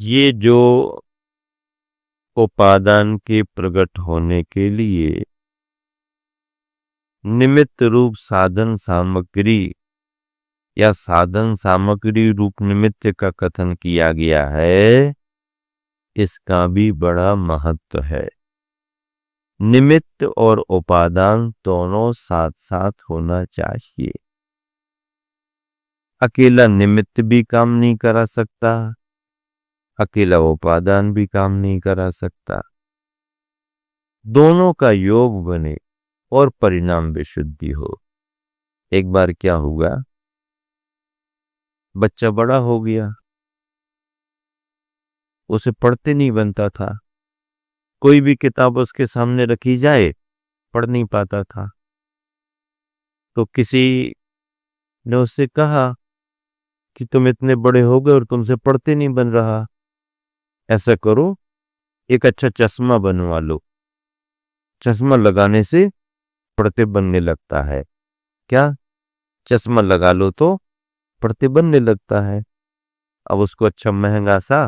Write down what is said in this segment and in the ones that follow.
ये जो उपादान के प्रकट होने के लिए निमित्त रूप साधन सामग्री या साधन सामग्री रूप निमित्त का कथन किया गया है, इसका भी बड़ा महत्व है। निमित्त और उपादान दोनों साथ साथ होना चाहिए। अकेला निमित्त भी काम नहीं करा सकता, अकेला उपादान भी काम नहीं करा सकता। दोनों का योग बने और परिणाम विशुद्धि हो। एक बार क्या हुआ, बच्चा बड़ा हो गया, उसे पढ़ते नहीं बनता था। कोई भी किताब उसके सामने रखी जाए पढ़ नहीं पाता था। तो किसी ने उससे कहा कि तुम इतने बड़े हो गए और तुमसे पढ़ते नहीं बन रहा, ऐसा करो एक अच्छा चश्मा बनवा लो, चश्मा लगाने से पढ़ते बनने लगता है। क्या? चश्मा लगा लो तो पढ़ते बनने लगता है। अब उसको अच्छा महंगा सा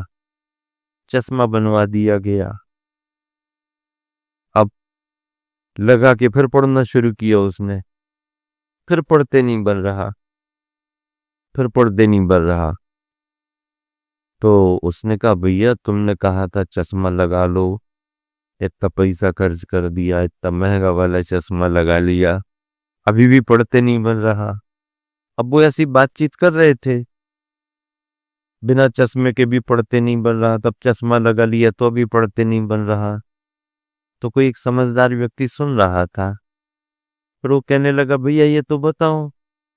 चश्मा बनवा दिया गया। अब लगा के फिर पढ़ना शुरू किया उसने, फिर पढ़ते नहीं बन रहा, फिर पढ़ते नहीं बन रहा। तो उसने कहा भैया तुमने कहा था चश्मा लगा लो, इतना पैसा खर्च कर दिया, इतना महंगा वाला चश्मा लगा लिया, अभी भी पढ़ते नहीं बन रहा। अब वो ऐसी बातचीत कर रहे थे, बिना चश्मे के भी पढ़ते नहीं बन रहा, तब चश्मा लगा लिया तो भी पढ़ते नहीं बन रहा। तो कोई एक समझदार व्यक्ति सुन रहा था, फिर वो कहने लगा भैया ये तो बताओ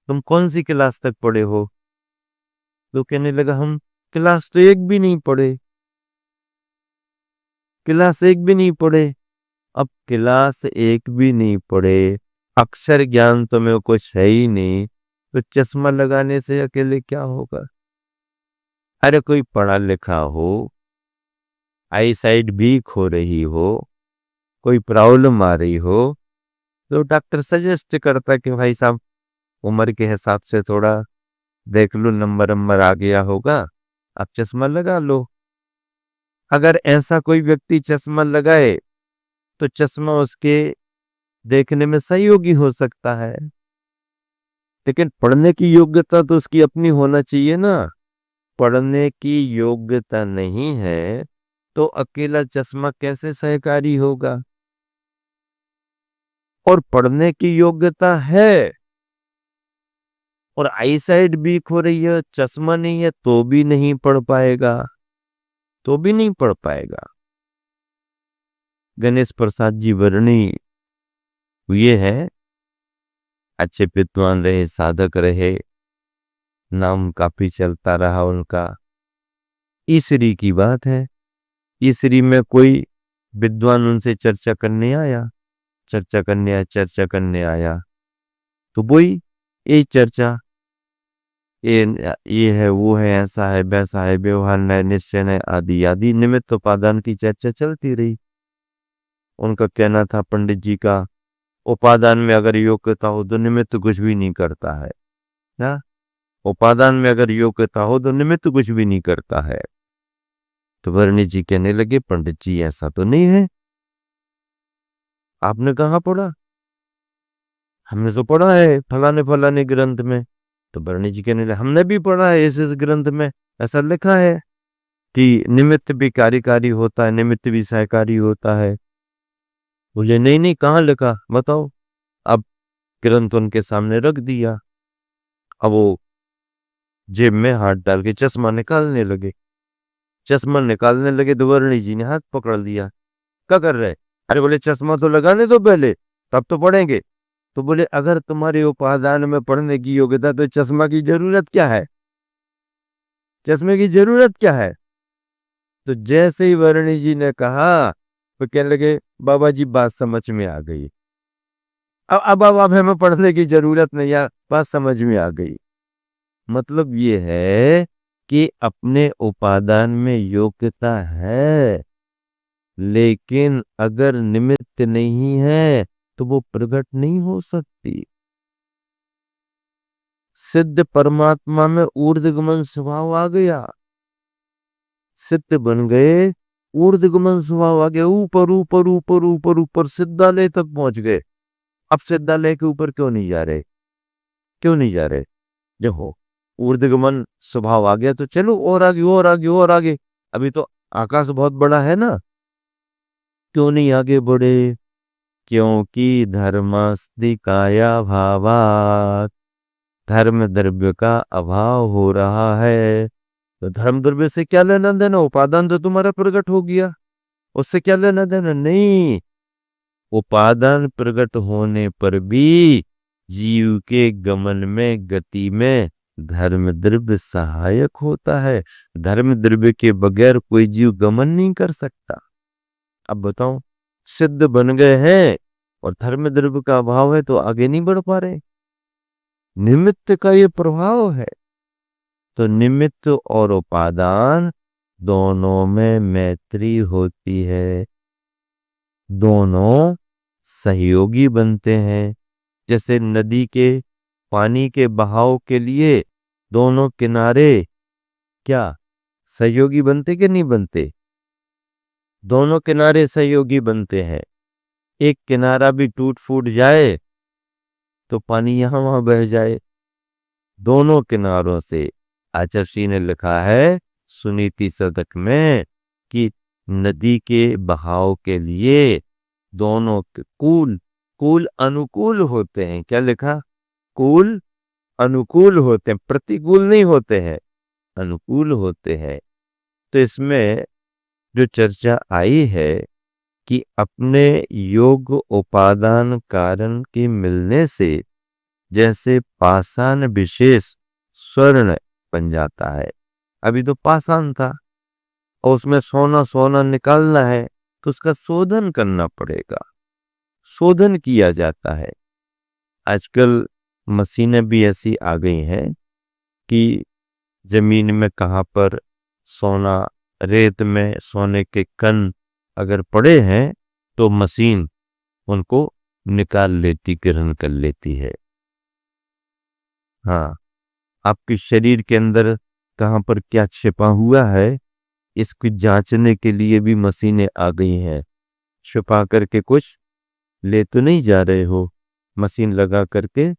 तुम कौन सी क्लास तक पढ़े हो? तो कहने लगा हम क्लास तो एक भी नहीं पढ़े, क्लास एक भी नहीं पढ़े। अब क्लास एक भी नहीं पढ़े, अक्षर ज्ञान तो मेरे कुछ है ही नहीं, तो चश्मा लगाने से अकेले क्या होगा? अरे कोई पढ़ा लिखा हो, आई साइट वीक हो रही हो, कोई प्रॉब्लम आ रही हो, तो डॉक्टर सजेस्ट करता कि भाई साहब उम्र के हिसाब से थोड़ा देख लो, नंबर नंबर आ गया होगा, आप चश्मा लगा लो। अगर ऐसा कोई व्यक्ति चश्मा लगाए तो चश्मा उसके देखने में सहयोगी हो सकता है, लेकिन पढ़ने की योग्यता तो उसकी अपनी होना चाहिए ना। पढ़ने की योग्यता नहीं है तो अकेला चश्मा कैसे सहकारी होगा? और पढ़ने की योग्यता है और आई साइड वीक हो रही है, चश्मा नहीं है, तो भी नहीं पढ़ पाएगा, तो भी नहीं पढ़ पाएगा। गणेश प्रसाद जी वर्णी हुए हैं, अच्छे विद्वान रहे, साधक रहे, नाम काफी चलता रहा उनका। ईसरी की बात है, ईसरी में कोई विद्वान उनसे चर्चा करने आया, चर्चा करने आया, तो वही यही चर्चा, ये है वो है, ऐसा है वैसा है, व्यवहार नय निश्चय नय आदि आदि निमित्त उपादान की चर्चा चलती रही। उनका कहना था पंडित जी का, उपादान में अगर योग्यता हो तो निमित्त कुछ भी नहीं करता है ना, उपादान में अगर योग्यता हो तो निमित्त कुछ भी नहीं करता है। तो वर्णी जी कहने लगे पंडित जी ऐसा तो नहीं है, आपने कहाँ पढ़ा? हमने तो पढ़ा है फलाने फलाने ग्रंथ में। तो वर्णी जी कहने लगे हमने भी पढ़ा है, इस ग्रंथ में ऐसा लिखा है कि निमित्त भी कार्यकारी होता है, निमित्त भी सहकारी होता है। बोले नहीं नहीं, कहाँ लिखा बताओ। अब ग्रंथ उनके सामने रख दिया, अब वो जेब में हाथ डाल के चश्मा निकालने लगे। चश्मा निकालने लगे तो वर्णी जी ने हाथ पकड़ लिया, क्या कर रहे? अरे बोले चश्मा तो लगाने दो पहले, तब तो पढ़ेंगे। तो बोले अगर तुम्हारे उपादान में पढ़ने की योग्यता तो चश्मा की जरूरत क्या है, चश्मे की जरूरत क्या है? तो जैसे ही वर्णी जी ने कहा तो कहने लगे बाबा जी बात समझ में आ गई, अब हमें पढ़ने की जरूरत नहीं है, बात समझ में आ गई। मतलब ये है कि अपने उपादान में योग्यता है, लेकिन अगर निमित्त नहीं है तो वो प्रकट नहीं हो सकती। सिद्ध परमात्मा में ऊर्ध्वगमन स्वभाव आ गया, सिद्ध बन गए, ऊर्ध्वगमन स्वभाव आ गया, ऊपर ऊपर ऊपर ऊपर ऊपर सिद्धालय तक पहुंच गए। अब सिद्धालय के ऊपर क्यों नहीं जा रहे? क्यों नहीं जा रहे? देखो, ऊर्ध्वगमन स्वभाव आ गया तो चलो और आगे और आगे और आगे। अभी तो आकाश बहुत बड़ा है ना, क्यों नहीं आगे बढ़े? क्योंकि धर्मस्ति काया भावात, धर्म द्रव्य का अभाव हो रहा है। तो धर्म द्रव्य से क्या लेना देना? उपादान तो तुम्हारा प्रकट हो गया, उससे क्या लेना देना? नहीं, उपादान प्रकट होने पर भी जीव के गमन में, गति में धर्म द्रव्य सहायक होता है। धर्म द्रव्य के बगैर कोई जीव गमन नहीं कर सकता। अब बताओ, सिद्ध बन गए हैं और धर्म द्रव्य का अभाव है तो आगे नहीं बढ़ पा रहे। निमित्त का ये प्रभाव है। तो निमित्त और उपादान दोनों में मैत्री होती है, दोनों सहयोगी बनते हैं। जैसे नदी के पानी के बहाव के लिए दोनों किनारे क्या सहयोगी बनते कि नहीं बनते? दोनों किनारे सहयोगी बनते हैं। एक किनारा भी टूट फूट जाए तो पानी यहां वहां बह जाए। दोनों किनारों से, आचार्य ने लिखा है सुनीति शतक में कि नदी के बहाव के लिए दोनों कूल कूल अनुकूल होते हैं। क्या लिखा? कूल अनुकूल होते हैं, प्रतिकूल नहीं होते हैं, अनुकूल होते हैं। तो इसमें जो चर्चा आई है कि अपने योग उपादान कारण के मिलने से जैसे पाषाण विशेष स्वर्ण बन जाता है। अभी तो पाषाण था और उसमें सोना सोना निकालना है तो उसका शोधन करना पड़ेगा, शोधन किया जाता है। आजकल मशीनें भी ऐसी आ गई हैं कि जमीन में कहाँ पर सोना, रेत में सोने के कण अगर पड़े हैं तो मशीन उनको निकाल लेती, ग्रहण कर लेती है। हाँ, आपके शरीर के अंदर कहाँ पर क्या छिपा हुआ है इसको जांचने के लिए भी मशीनें आ गई हैं। छुपा करके कुछ ले तो नहीं जा रहे हो, मशीन लगा करके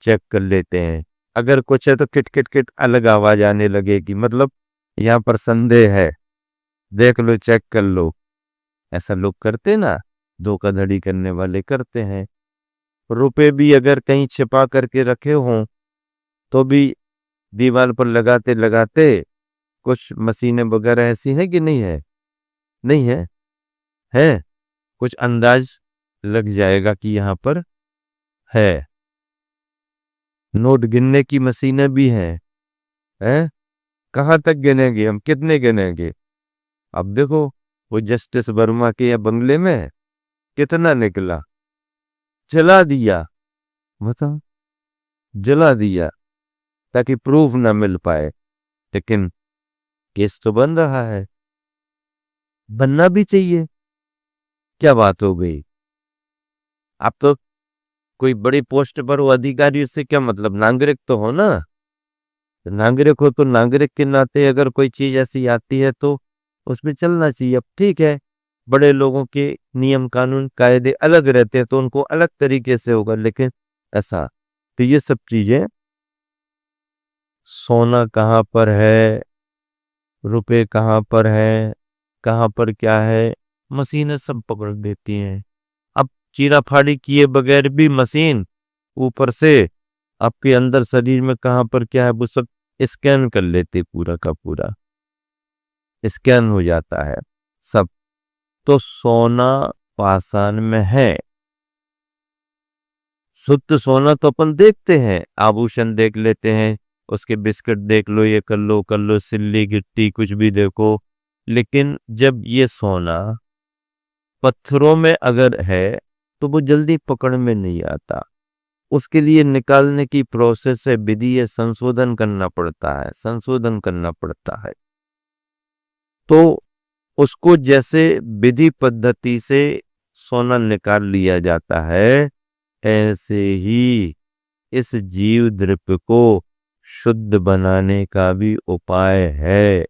चेक कर लेते हैं। अगर कुछ है तो किट किट किट अलग आवाज आने लगेगी, मतलब यहाँ पर संदेह है, देख लो, चेक कर लो। ऐसा लोग करते ना, धोखाधड़ी करने वाले करते हैं। रुपए भी अगर कहीं छिपा करके रखे हों तो भी दीवार पर लगाते लगाते कुछ मशीनें वगैरह ऐसी है कि नहीं है? नहीं है? है, कुछ अंदाज लग जाएगा कि यहाँ पर है। नोट गिनने की मशीनें भी हैं। कहाँ तक गिनेंगे हम, कितने गिनेंगे? अब देखो, वो जस्टिस वर्मा के या बंगले में कितना निकला, जला दिया। बताओ, जला दिया ताकि प्रूफ ना मिल पाए। लेकिन केस तो बन रहा है, बनना भी चाहिए। क्या बात हो गई? आप तो कोई बड़ी पोस्ट पर हो, अधिकारी, उससे क्या मतलब? नागरिक तो हो ना, नागरिक हो तो नागरिक के नाते अगर कोई चीज ऐसी आती है तो उसमें चलना चाहिए। अब ठीक है, बड़े लोगों के नियम कानून कायदे अलग रहते हैं तो उनको अलग तरीके से होगा, लेकिन ऐसा तो ये सब चीजें, सोना कहाँ पर है, रुपए कहाँ पर है, कहाँ पर क्या है, मशीनें सब पकड़ देती हैं। अब चीरा फाड़ी किए बगैर भी मशीन ऊपर से आपके अंदर शरीर में कहाँ पर क्या है वो सब स्कैन कर लेते, पूरा का पूरा स्कैन हो जाता है सब। तो सोना पाषाण में है। शुद्ध सोना तो अपन देखते हैं, आभूषण देख लेते हैं, उसके बिस्किट देख लो, ये कर लो, सिल्ली गिट्टी कुछ भी देखो। लेकिन जब ये सोना पत्थरों में अगर है तो वो जल्दी पकड़ में नहीं आता। उसके लिए निकालने की प्रोसेस है, विधि है, संशोधन करना पड़ता है, संशोधन करना पड़ता है। तो उसको जैसे विधि पद्धति से सोना निकाल लिया जाता है, ऐसे ही इस जीव द्रव्य को शुद्ध बनाने का भी उपाय है।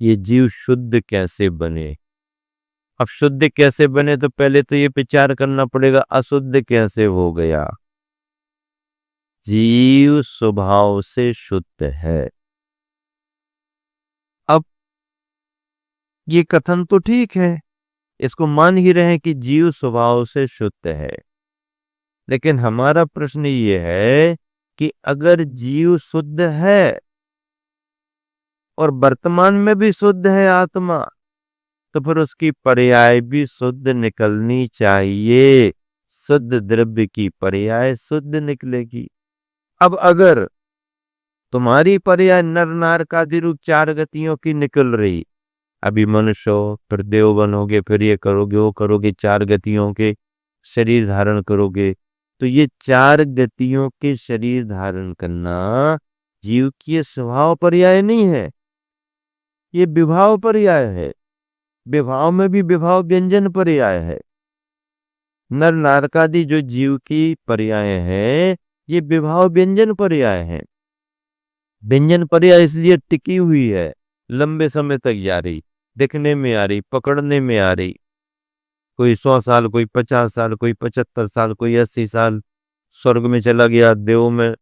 ये जीव शुद्ध कैसे बने। अब शुद्ध कैसे बने तो पहले तो ये विचार करना पड़ेगा अशुद्ध कैसे हो गया। जीव स्वभाव से शुद्ध है। अब ये कथन तो ठीक है, इसको मान ही रहे हैं कि जीव स्वभाव से शुद्ध है, लेकिन हमारा प्रश्न ये है कि अगर जीव शुद्ध है और वर्तमान में भी शुद्ध है आत्मा, तो फिर उसकी पर्याय भी शुद्ध निकलनी चाहिए। शुद्ध द्रव्य की पर्याय शुद्ध निकलेगी। अब अगर तुम्हारी पर्याय नर नार का रूप 4 गतियों की निकल रही, अभी मनुष्य हो, फिर देव बनोगे, फिर ये करोगे वो करोगे, 4 गतियों के शरीर धारण करोगे, तो ये 4 गतियों के शरीर धारण करना जीव की स्वभाव पर्याय नहीं है, ये विभाव पर्याय है। विभाव में भी विभाव व्यंजन पर्याय है। नर नारकादि जो जीव की पर्याय है, ये विभाव व्यंजन पर्याय है। व्यंजन पर्याय इसलिए टिकी हुई है, लंबे समय तक जा रही, देखने में आ रही, पकड़ने में आ रही। कोई 100 साल, कोई 50 साल, कोई 75 साल, कोई 80 साल स्वर्ग में चला गया, देव में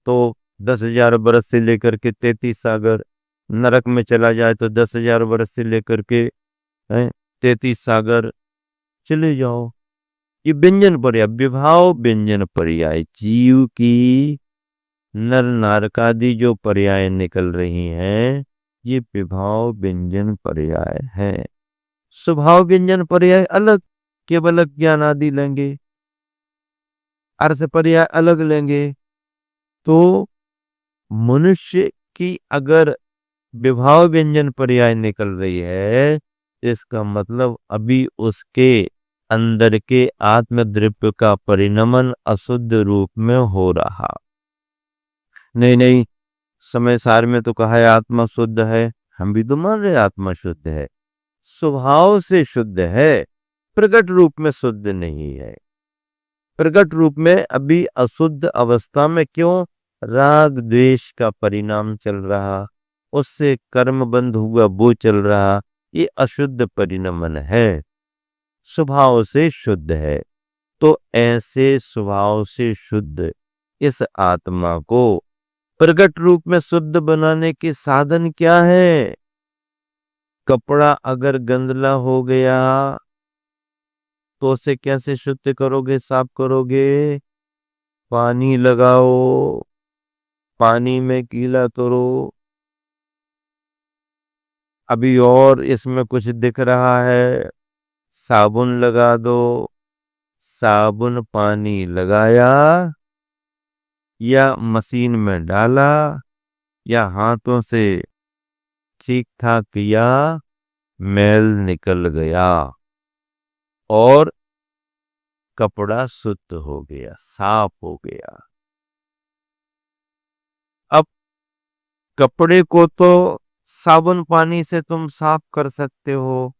तो 10,000 बरस से लेकर के 33 सागर, नरक में चला जाए तो 10,000 बरस से लेकर के 33 सागर चले जाओ। ये व्यंजन पर्याय, विभाव व्यंजन पर्याय, जीव की नर नारकादि जो पर्याय निकल रही हैं, ये विभाव व्यंजन पर्याय है। स्वभाव व्यंजन पर्याय अलग, केवल ज्ञान आदि लेंगे, अर्थ पर्याय अलग लेंगे। तो मनुष्य की अगर विभाव व्यंजन पर्याय निकल रही है, इसका मतलब अभी उसके अंदर के आत्मद्रव्य का परिणमन अशुद्ध रूप में हो रहा। नहीं नहीं, समय सार में तो कहा है आत्मा शुद्ध है, हम भी तो मान रहे आत्मा शुद्ध है, स्वभाव से शुद्ध है, प्रकट रूप में शुद्ध नहीं है। प्रकट रूप में अभी अशुद्ध अवस्था में, क्यों? राग द्वेष का परिणाम चल रहा, उससे कर्म बंध हुआ वो चल रहा, ये अशुद्ध परिणमन है। स्वभाव से शुद्ध है, तो ऐसे स्वभाव से शुद्ध इस आत्मा को प्रकट रूप में शुद्ध बनाने के साधन क्या है? कपड़ा अगर गंदला हो गया तो उसे कैसे शुद्ध करोगे, साफ करोगे? पानी लगाओ, पानी में गीला करो। अभी और इसमें कुछ दिख रहा है, साबुन लगा दो। साबुन पानी लगाया या मशीन में डाला या हाथों से ठीक ठाक किया, मैल निकल गया और कपड़ा शुद्ध हो गया, साफ हो गया। अब कपड़े को तो साबुन पानी से तुम साफ कर सकते हो,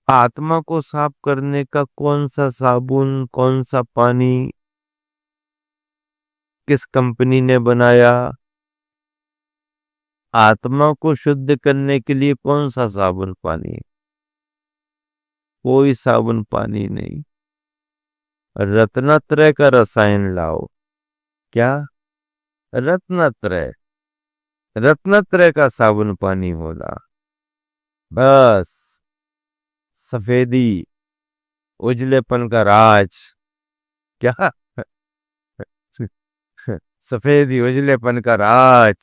आत्मा को साफ करने का कौन सा साबुन, कौन सा पानी, किस कंपनी ने बनाया? आत्मा को शुद्ध करने के लिए कौन सा साबुन पानी? कोई साबुन पानी नहीं। रत्नत्रय का रसायन लाओ। क्या? रत्नत्रय, रत्नत्रय का साबुन पानी होला, बस सफेदी, उजलेपन का राज। क्या? सफेदी उजलेपन का राज,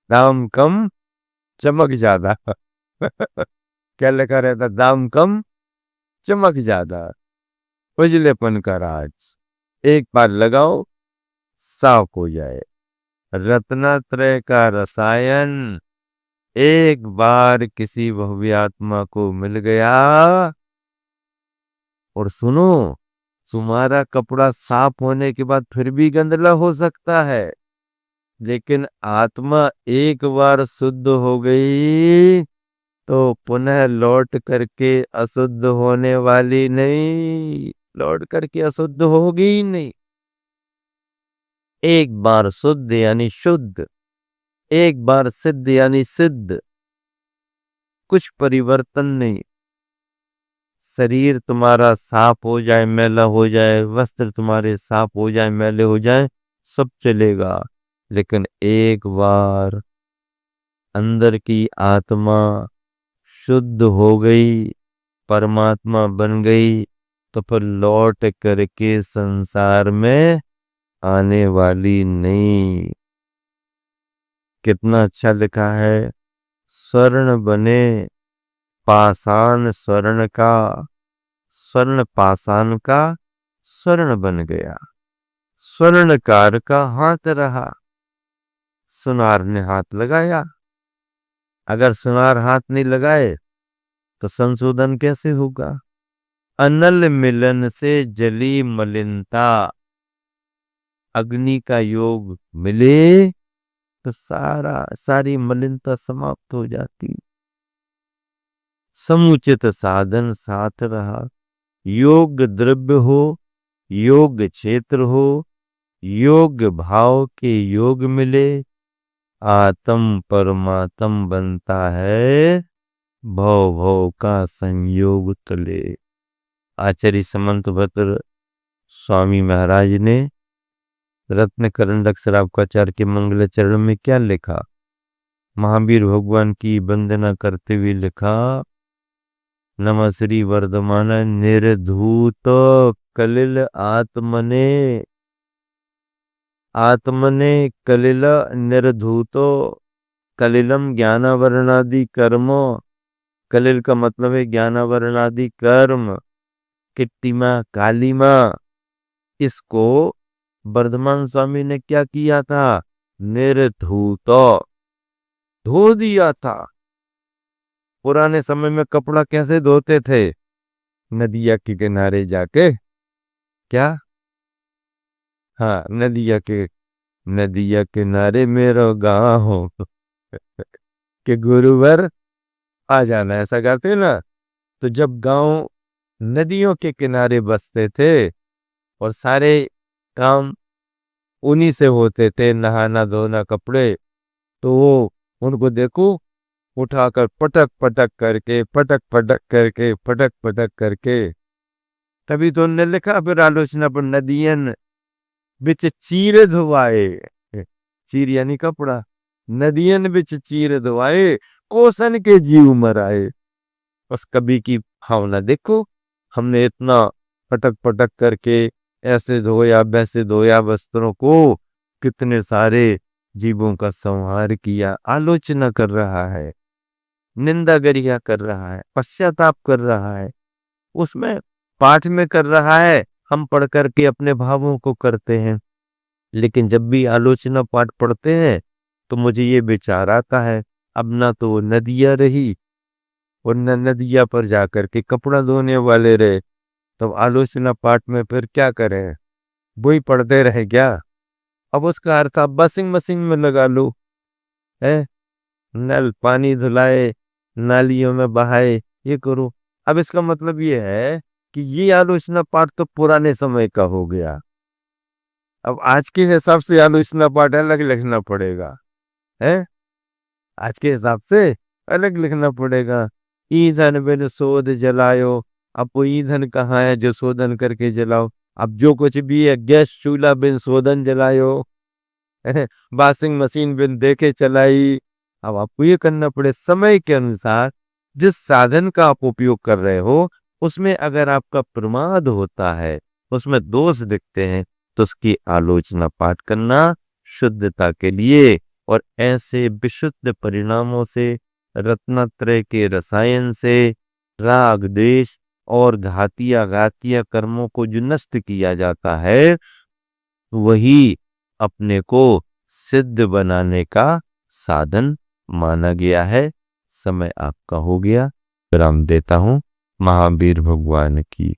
दाम कम चमक ज्यादा। क्या लिखा रहता? दाम कम चमक ज्यादा, उजलेपन का राज, एक बार लगाओ साफ हो जाए। रत्नत्रय का रसायन एक बार किसी भव्यात्मा को मिल गया, और सुनो, तुम्हारा कपड़ा साफ होने के बाद फिर भी गंदला हो सकता है, लेकिन आत्मा एक बार शुद्ध हो गई तो पुनः लौट करके अशुद्ध होने वाली नहीं, लौट करके अशुद्ध होगी ही नहीं। एक बार शुद्ध यानी शुद्ध, एक बार सिद्ध यानी सिद्ध, कुछ परिवर्तन नहीं। शरीर तुम्हारा साफ हो जाए, मैला हो जाए, वस्त्र तुम्हारे साफ हो जाए, मैले हो जाए, सब चलेगा। लेकिन एक बार अंदर की आत्मा शुद्ध हो गई, परमात्मा बन गई, तो फिर लौट करके संसार में आने वाली नहीं। कितना अच्छा लिखा है, स्वर्ण बने पाषाण स्वर्ण का, स्वर्ण पाषाण का स्वर्ण बन गया। स्वर्णकार का हाथ रहा, सुनार ने हाथ लगाया। अगर सुनार हाथ नहीं लगाए तो संशोधन कैसे होगा? अनल मिलन से जली मलिनता, अग्नि का योग मिले तो सारी मलिनता समाप्त हो जाती। समुचित साधन साथ रहा, योग द्रव्य हो, योग क्षेत्र हो, योग भाव के योग मिले, आत्म परमात्म बनता है, भव भव का संयोग तले। आचार्य समंत भद्र स्वामी महाराज ने रत्न करंडक शराबकाचार्य के मंगलाचरण में क्या लिखा? महावीर भगवान की वंदना करते हुए लिखा, नमः श्री वर्धमान निर्धूत कलिल आत्मने, आत्मने कलिल निर्धूतो, कलिलम ज्ञानावरणादि कर्म, कलिल का मतलब है ज्ञानावरणादि कर्म, किट्टिमा कालीमा। इसको वर्धमान स्वामी ने क्या किया था? निर्धूत, धो दिया था। पुराने समय में कपड़ा कैसे धोते थे? नदिया के किनारे जाके, क्या? हाँ, नदिया किनारे मेरा गाँव हो के गुरुवर आ जाना, ऐसा करते ना। तो जब गांव नदियों के किनारे बसते थे और सारे काम उन्हीं से होते थे, नहाना धोना कपड़े, तो वो उनको देखो उठाकर पटक पटक करके, पटक पटक करके, पटक पटक करके, तभी तो उनने लिखा फिर आलोचना पर, नदियन बिच चीर धुआए, चीर यानी कपड़ा, नदियन बिच चीर धुआए, कोसन के जीव मराए। उस कवि की भावना देखो, हमने इतना पटक पटक करके ऐसे धोया वैसे धोया वस्त्रों को, कितने सारे जीवों का संहार किया। आलोचना कर रहा है, निंदा गरिया कर रहा है, पश्चाताप कर रहा है, उसमें पाठ में कर रहा है। हम पढ़ करके अपने भावों को करते हैं, लेकिन जब भी आलोचना पाठ पढ़ते हैं तो मुझे ये विचार आता है, अब ना तो नदियां रही और न नदिया पर जाकर के कपड़ा धोने वाले रहे, तब आलोचना पाठ में फिर क्या करें? वही पढ़ते रहे क्या? अब उसका अर्थ आप वॉशिंग मशीन में लगा लो, है, नल पानी धुलाए, नालियों में बहाए, ये करो। अब इसका मतलब ये है कि ये आलोचना पाठ तो पुराने समय का हो गया, अब आज के हिसाब से आलोचना पाठ अलग लिखना पड़ेगा, है, आज के हिसाब से अलग लिखना पड़ेगा। ईंधन बिन शोध जलायो, अब वो ईंधन कहाँ है जो शोधन करके जलाओ? अब जो कुछ भी है, गैस चूल्हा बिन शोधन जलायो, वॉशिंग मशीन बिन देखे चलाई। अब आपको ये करना पड़े, समय के अनुसार जिस साधन का आप उपयोग कर रहे हो उसमें अगर आपका प्रमाद होता है, उसमें दोष दिखते हैं, तो उसकी आलोचना पाठ करना शुद्धता के लिए, और ऐसे विशुद्ध परिणामों से, रत्नत्रय के रसायन से, राग द्वेष और घातिया कर्मों को जो नष्ट किया जाता है, वही अपने को सिद्ध बनाने का साधन माना गया है। समय आपका हो गया, विराम देता हूं। महावीर भगवान की